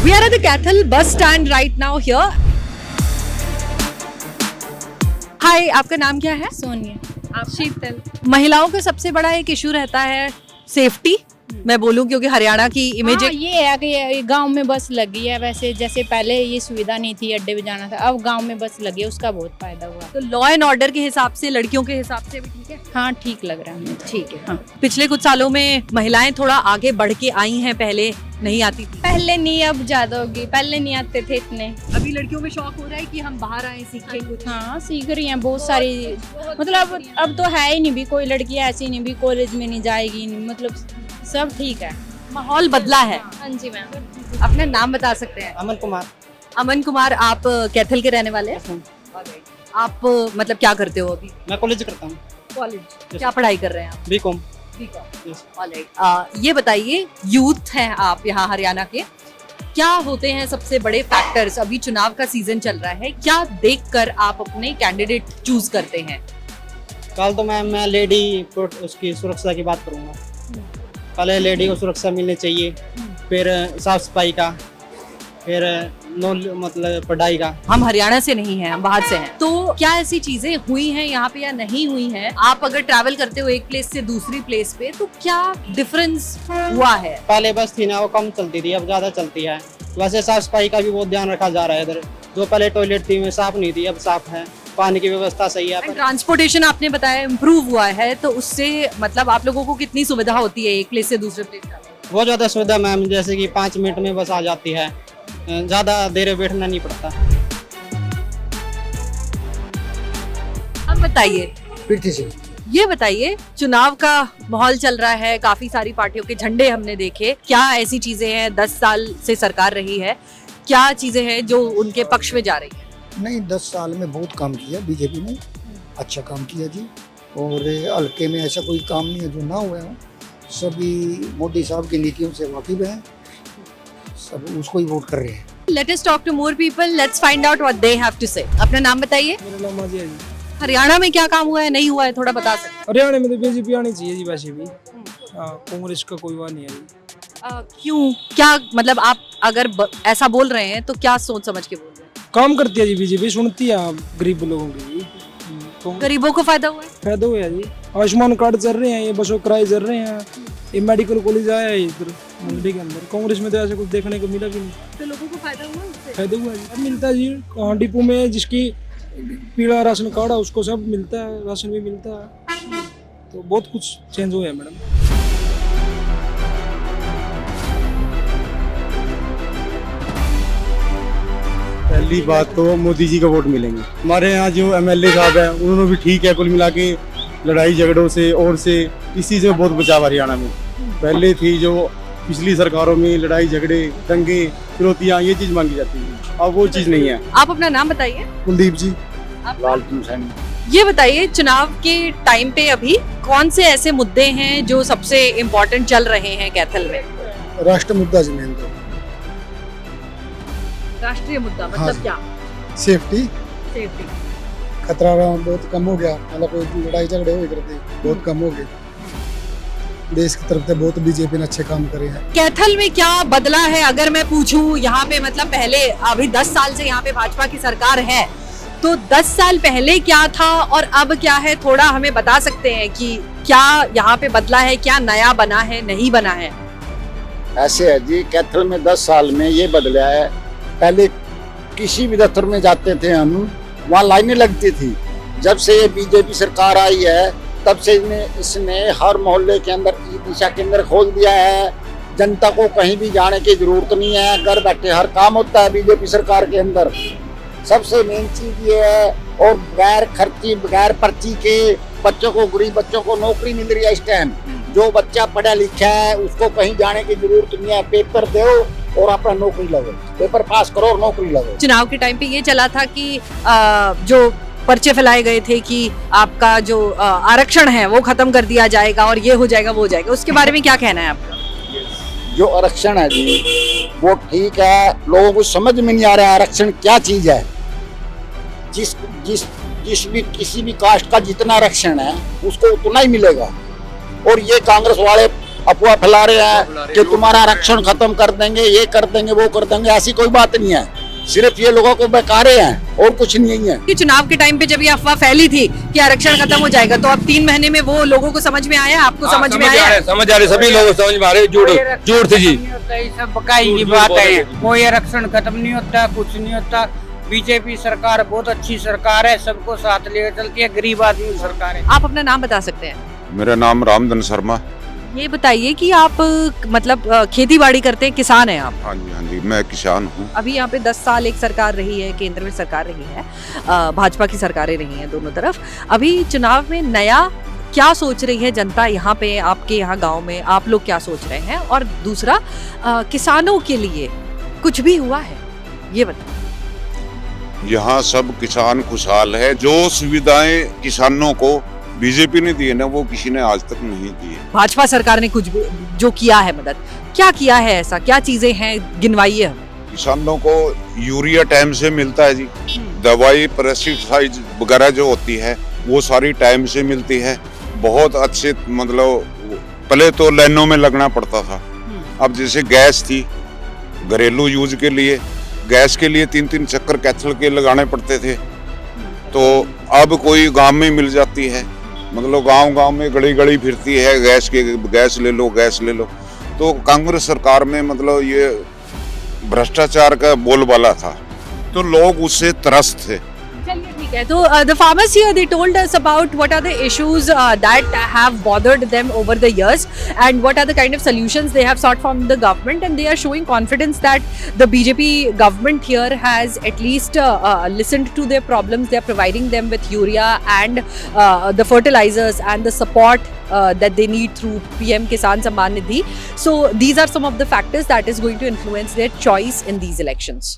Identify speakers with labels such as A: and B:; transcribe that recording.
A: We are at the Cathal bus stand right now here. Hi, आपका नाम क्या है?
B: सोनिया। आप शीतल।
A: महिलाओं का सबसे बड़ा एक इशू रहता है सेफ्टी। मैं बोलूं क्योंकि हरियाणा की इमेज
B: ये है कि गांव में बस लगी है। वैसे जैसे पहले ये सुविधा नहीं थी, अड्डे पे जाना था, अब गांव में बस लगी है, उसका बहुत फायदा हुआ।
A: तो लॉ एंड ऑर्डर के हिसाब से, लड़कियों के हिसाब से भी ठीक है।
B: हाँ, ठीक लग रहा है हमें।
A: ठीक है।
B: हाँ।
A: पिछले कुछ सालों में महिलाएं थोड़ा आगे बढ़ के आई हैं, पहले नहीं आती थी।
B: पहले नहीं, अब ज्यादा होगी। पहले नहीं आते थे इतने।
A: अभी लड़कियों में शौक हो रहा है कि हम बाहर आए, सीखें कुछ।
B: हाँ, सीख रही हैं बहुत सारी। मतलब अब तो है ही नहीं भी कोई लड़की ऐसी नहीं भी कॉलेज में नहीं जाएगी, मतलब सब ठीक है।
A: माहौल बदला है।
B: हाँ जी मैम।
A: अपना नाम बता सकते हैं?
C: अमन कुमार।
A: अमन कुमार, आप कैथल के रहने वाले हैं? आप मतलब क्या करते हो अभी?
C: मैं कॉलेज करता हूँ।
A: कॉलेज क्या पढ़ाई कर रहे हैं आप?
C: बीकॉम।
A: ये बताइए, यूथ हैं आप यहाँ हरियाणा के, क्या होते हैं सबसे बड़े फैक्टर्स? अभी चुनाव का सीजन चल रहा है, क्या देखकर आप अपने कैंडिडेट चूज करते हैं?
C: कल तो मैं लेडी उसकी सुरक्षा की बात करूँगा। पहले लेडी को सुरक्षा मिलनी चाहिए, फिर साफ सफाई का, फिर मतलब पढ़ाई का।
A: हम हरियाणा से नहीं हैं, हम बाहर से हैं, तो क्या ऐसी चीजें हुई हैं यहाँ पे या नहीं हुई हैं? आप अगर ट्रैवल करते हो एक प्लेस से दूसरी प्लेस पे, तो क्या डिफरेंस हुआ है?
C: पहले बस थी ना, वो कम चलती थी, अब ज्यादा चलती है। वैसे साफ सफाई का भी बहुत ध्यान रखा जा रहा है इधर। जो पहले टॉयलेट थी, में साफ नहीं थी, अब साफ है। पानी की व्यवस्था सही है।
A: ट्रांसपोर्टेशन आपने बताया इम्प्रूव हुआ है, तो उससे मतलब आप लोगों को कितनी सुविधा होती है एक प्लेस से दूसरे प्लेस जाने में?
C: बहुत ज्यादा सुविधा मैम, जैसे कि 5 मिनट में बस आ जाती है, ज्यादा देर बैठना नहीं पड़ता।
A: अब बताइए,
D: पृथ्वी सिंह।
A: ये बताइए, चुनाव का माहौल चल रहा है, काफी सारी पार्टियों के झंडे हमने देखे, क्या ऐसी चीजें हैं, 10 साल से सरकार रही है, क्या चीजें हैं जो उनके पक्ष में जा रही है?
D: नहीं, 10 साल में बहुत काम किया बीजेपी ने, अच्छा काम किया जी। और हल्के में ऐसा कोई काम नहीं है जो ना हुआ हो। सभी मोदी साहब की नीतियों से वाकिफ हैं, सब उसको ही वोट कर रहे हैं।
A: Let us talk to more people. Let's find out what they have to say. अपना नाम बताइए।
E: मेरा नाम माजिया है जी।
A: हरियाणा में क्या काम हुआ है, नहीं हुआ है, थोड़ा बता सकते हैं?
E: हरियाणा में तो बीजेपी आनी चाहिए जी, वैसे भी। हाँ, कांग्रेस का कोई वो नहीं है जी।
A: क्यों, क्या मतलब आप अगर ऐसा बोल रहे हैं तो क्या सोच समझ के बोल रहे हैं?
E: काम करती है जी बीजेपी, सुनती है गरीब लोगों की जी।
A: गरीबों को फायदा हुआ है?
E: फायदा हुआ है जी। आयुष्मान कार्ड चल रहे हैं, ये बसों किराए चल रहे हैं, ये मेडिकल कॉलेज आया है इधर मंडी के अंदर। कांग्रेस में तो ऐसा कुछ देखने को मिला भी नहीं।
A: तो लोगों को फायदा हुआ उससे?
E: फायदा हुआ जी। अब मिलता है जी, हाँ, डिपो में जिसकी पीला राशन कार्ड है उसको सब मिलता है, राशन भी मिलता है। तो बहुत कुछ चेंज हुआ है मैडम।
F: पहली बात तो मोदी जी का वोट मिलेंगे। हमारे यहाँ जो एमएलए साहब हैं उन्होंने भी ठीक है, कुल मिला के लड़ाई झगड़ों से और से इसी से बहुत बचाव हरियाणा में। पहले थी जो पिछली सरकारों में लड़ाई झगड़े, दंगे, फिरौतियाँ, ये चीज मांगी जाती है, अब वो चीज नहीं है।
A: आप अपना नाम बताइए।
F: कुलदीप जी।
A: ये बताइए, चुनाव के टाइम पे अभी कौन से ऐसे मुद्दे हैं जो सबसे इम्पोर्टेंट चल रहे हैं कैथल में?
D: राष्ट्र मुद्दा जमीन तो
A: राष्ट्रीय मुद्दा मतलब
D: हाँ,
A: क्या?
D: Safety,
A: safety.
D: खतरा बहुत कम हो गया। मतलब कोई लड़ाई झगड़े हुए करते बहुत कम हो गए। देश की तरफ से बहुत बीजेपी ने अच्छे काम करे हैं।
A: कैथल में क्या बदला है अगर मैं पूछूं? यहाँ पे मतलब पहले, अभी 10 साल से यहाँ पे भाजपा की सरकार है, तो 10 साल पहले क्या था और अब क्या है, थोड़ा हमें बता सकते हैं कि क्या यहाँ पे बदला है, क्या नया बना है, नहीं बना है?
G: ऐसे है जी, कैथल में 10 साल में ये बदला है। पहले किसी भी दफ्तर में जाते थे हम, वहाँ लाइनें लगती थी। जब से ये बीजेपी सरकार आई है तब से इसने हर मोहल्ले के अंदर ई-दिशा केंद्र खोल दिया है। जनता को कहीं भी जाने की जरूरत नहीं है, घर बैठे हर काम होता है बीजेपी सरकार के अंदर। सबसे मेन चीज ये है, और बगैर खर्ची बगैर पर्ची के बच्चों को, गरीब बच्चों को नौकरी मिल रही है इस टाइम। जो बच्चा पढ़ा लिखा है उसको कहीं जाने की जरूरत नहीं है, पेपर दो और अपना नौकरी लगो, पेपर पास करो और नौकरी लगो।
A: चुनाव के टाइम पे ये चला था कि जो पर्चे फैलाए गए थे कि आपका जो आरक्षण है वो खत्म कर दिया जाएगा और ये हो जाएगा, वो हो जाएगा, उसके बारे में क्या कहना है आपका?
G: जो आरक्षण है जी वो ठीक है, लोगों को समझ में नहीं आ रहा है आरक्षण क्या चीज है। जिस जिस जिस भी किसी भी कास्ट का जितना आरक्षण है उसको उतना ही मिलेगा। और ये कांग्रेस वाले अफवाह फैला रहे हैं कि तुम्हारा आरक्षण खत्म कर देंगे, ये कर देंगे, वो कर देंगे। ऐसी कोई बात नहीं है, सिर्फ ये लोगों को बेकारे हैं और कुछ नहीं है।
A: कि चुनाव के टाइम पे जब ये अफवाह फैली थी कि आरक्षण खत्म हो जाएगा, तो अब 3 महीने में वो लोगों को समझ में आया, आपको समझ में आया?
H: समझ आ रहे, सभी लोग समझ में आ रहे। झूठ थी जी,
I: सब बकाई की बात है। कोई आरक्षण खत्म नहीं होता, कुछ नहीं होता। बीजेपी सरकार बहुत अच्छी सरकार है, सबको साथ लेकर चलती है, गरीब आदमी की सरकार है।
A: आप अपना नाम बता सकते हैं?
J: मेरा नाम रामधन शर्मा।
A: ये बताइए कि आप मतलब खेती बाड़ी करते हैं, किसान हैं आप?
J: हाँ जी, मैं किसान हूँ।
A: अभी यहाँ पे 10 साल एक सरकार रही है, केंद्र में सरकार रही है, भाजपा की सरकारें रही हैं दोनों तरफ। अभी चुनाव में नया क्या सोच रही है जनता यहाँ पे, आपके यहाँ गांव में आप लोग क्या सोच रहे हैं? और दूसरा, किसानों के लिए कुछ भी हुआ है, ये बताइए।
J: यहाँ सब किसान खुशहाल है। जो सुविधाएं किसानों को बीजेपी ने दी है ना, वो किसी ने आज तक नहीं दी है।
A: भाजपा सरकार ने कुछ जो किया है मदद, क्या किया है? ऐसा क्या चीजें हैं, गिनवाइए हम।
J: किसानों को यूरिया टाइम से मिलता है जी, दवाई पेस्टिसाइड वगैरह जो होती है वो सारी टाइम से मिलती है। बहुत अच्छे, मतलब पहले तो लाइनों में लगना पड़ता था, अब जैसे गैस थी घरेलू यूज के लिए, गैस के लिए 3-3 चक्कर कैथल के लगाने पड़ते थे, तो अब कोई गांव में मिल जाती है। मतलब गांव में गड़ी गड़ी फिरती है, गैस ले लो, गैस ले लो। तो कांग्रेस सरकार में मतलब ये भ्रष्टाचार का बोलबाला था, तो लोग उससे त्रस्त थे।
A: चलिए ठीक है, तो the farmers here, they told us about what are the issues that have bothered them over the years and what are the kind of solutions they have sought from the government, and they are showing confidence that the BJP government here has at least listened to their problems. They are providing them with urea and the fertilizers and the support that they need through PM Kisan Samman Nidhi. So these are some of the factors that is going to influence their choice in these elections.